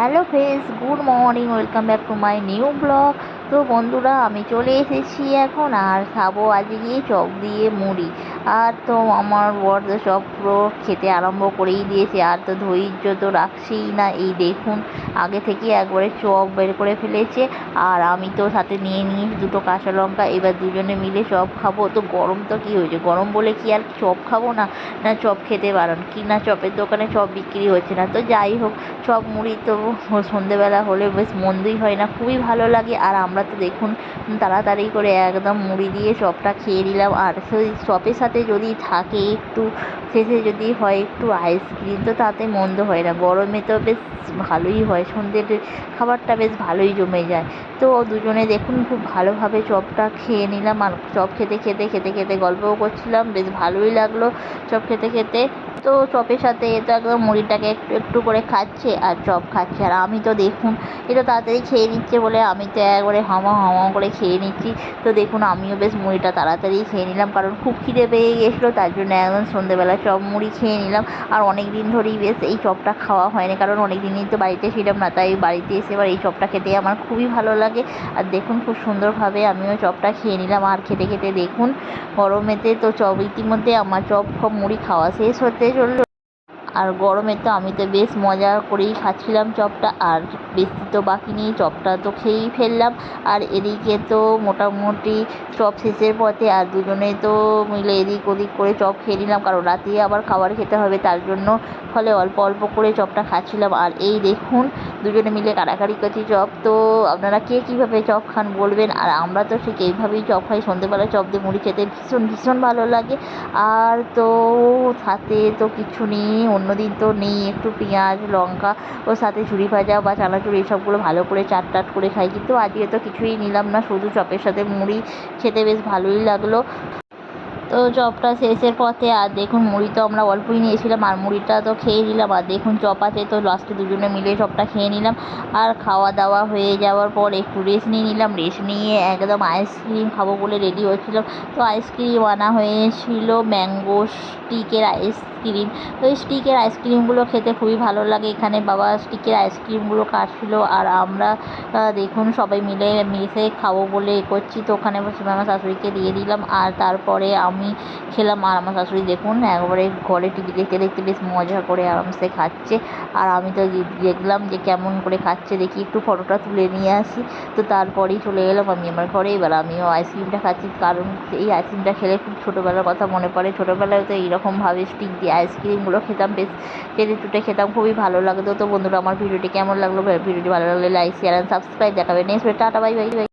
Hello friends, good morning, welcome back to my new blog. তো বন্ধুরা, আমি চলে এসেছি এখন আর খাবো আজকে চপ দিয়ে মুড়ি। আর তো আমার বর তো সব পুরো খেতে আরম্ভ করেই দিয়েছে, আর তো ধৈর্য তো রাখছেই না। এই দেখুন, আগে থেকে একবারে চপ বের করে ফেলেছে, আর আমি তো সাথে নিয়ে নিয়েছি দুটো কাঁচা লঙ্কা। এবার দুজনে মিলে চপ খাবো। তো গরম তো কী হয়েছে, গরম বলে কি আর চপ খাবো না? না চপ খেতে বারণ, কি না চপের দোকানে চপ বিক্রি হচ্ছে না? তো যাই হোক, চপ মুড়ি তো সন্ধেবেলা হলে বেশ মন্দই হয় না, খুবই ভালো লাগে। আর আমরা তো দেখুন তাড়াতাড়ি করে একদম মুড়ি দিয়ে চপটা খেয়ে নিলাম। আর সেই চপের সাথে যদি থাকে একটু, শেষে যদি হয় একটু আইসক্রিম, তো তাতে মন্দ হয় না। গরমে তো বেশ ভালোই হয়, সন্ধ্যের খাবারটা বেশ ভালোই জমে যায়। তো দুজনে দেখুন খুব ভালোভাবে চপটা খেয়ে নিলাম। আর চপ খেতে খেতে খেতে খেতে গল্পও করছিলাম, বেশ ভালোই লাগলো চপ খেতে খেতে। তো চপের সাথে এ তো একদম মুড়িটাকে একটু একটু করে খাচ্ছে আর চপ খাচ্ছে। আর আমি তো দেখুন, এ তো তাড়াতাড়ি খেয়ে নিচ্ছে বলে আমি তো একবারে হামা হামা করে খেয়ে নিচ্ছি। তো দেখুন, আমিও বেশ মুড়িটা তাড়াতাড়ি খেয়ে নিলাম, কারণ খুব খিদে পেয়ে গেছিলো, তার জন্য একদম সন্ধ্যেবেলা চপ মুড়ি খেয়ে নিলাম। আর অনেক দিন ধরেই বেশ এই চপটা খাওয়া হয়নি, কারণ অনেক দিনই তো বাড়িতে ছিলাম না, তাই বাড়িতে এসে এবার এই চপটা খেতে আমার খুবই ভালো লাগে। আর দেখুন খুব সুন্দরভাবে আমিও চপটা খেয়ে নিলাম। আর খেতে খেতে দেখুন, গরমেতে তো চপ ইতিমধ্যে আমার চপ মুড়ি খাওয়া শেষ হতে চললো। আর গরমে তো আমি তো বেশ মজা করেই খাচ্ছিলাম চপটা, আর বেশি তো বাকি নেই, চপটা তো খেয়েই ফেললাম। আর এদিকে তো মোটামুটি চপ শেষের পথে, আর দুজনে তো মিলে এদিক ওদিক করে চপ খেয়ে নিলাম, কারণ রাতে আবার খাবার খেতে হবে, তার জন্য ফলে অল্প অল্প করে চপটা খাচ্ছিলাম। আর এই দেখুন, দুজনে মিলে কাড়াকাড়ি করছি চপ। তো আপনারা কে কীভাবে চপ খান বলবেন। আর আমরা তো ঠিক এইভাবেই চপ খাই, সন্ধ্যেবেলা চপ দিয়ে মুড়ি খেতে ভীষণ ভীষণ ভালো লাগে। আর তো সাথে তো কিছু নেই, অন্যদিন তো নেই, একটু পেঁয়াজ লঙ্কা ওর সাথে ঝুরি ভাজা বা চানাচুর এইসবগুলো ভালো করে চাট করে খাই, কিন্তু আজকে তো কিছুই নিলাম না, শুধু চপের সাথে মুড়ি খেতে বেশ ভালোই লাগলো। তো চপটা শেষের পথে, আর দেখুন মুড়ি তো আমরা অল্পই নিয়েছিলাম, আর মুড়িটা তো খেয়ে নিলাম। আর দেখুন চপ আছে, তো লাস্টে দুজনে মিলে চপটা খেয়ে নিলাম। আর খাওয়া দাওয়া হয়ে যাওয়ার পর একটু রেস্ট নিয়ে নিলাম, রেস্ট নিয়ে একদম আইসক্রিম খাবো বলে রেডি হচ্ছিলাম। তো আইসক্রিম আনা হয়েছিল ম্যাঙ্গো স্টিকের আইসক্রিম। তো এই স্টিকের আইসক্রিমগুলো খেতে খুবই ভালো লাগে। এখানে বাবা স্টিকের আইসক্রিমগুলো কাটছিল, আর আমরা দেখুন সবাই মিলে মিশে খাবো বলে করছি। তো ওখানে বসে আমার শাশুড়িকে দিয়ে দিলাম, আর তারপরে আমি খেলাম। আর আমার শাশুড়ি দেখুন একবারে ঘরে টিভি দেখতে দেখতে বেশ মজা করে আরামসে খাচ্ছে। আর আমি তো দেখলাম যে কেমন করে খাচ্ছে, দেখি একটু ফটোটা তুলে নিয়ে আসি। তো তারপরেই চলে গেলাম আমি আমার ঘরে। এবার আমিও আইসক্রিমটা খাচ্ছি, কারণ এই আইসক্রিমটা খেলে খুব ছোটোবেলার কথা মনে পড়ে। ছোটোবেলায় তো এইরকমভাবে স্টিক দিয়ে আইসক্রিমগুলো খেতাম, বেশ চেটে চুটে খেতাম, খুবই ভালো লাগতো। তো বন্ধুরা, আমার ভিডিওটি কেমন লাগলো? ভিডিওটি ভালো লাগলে লাইক শেয়ার অ্যান্ড সাবস্ক্রাইব। দেখাবে next, tata, bye bye bye.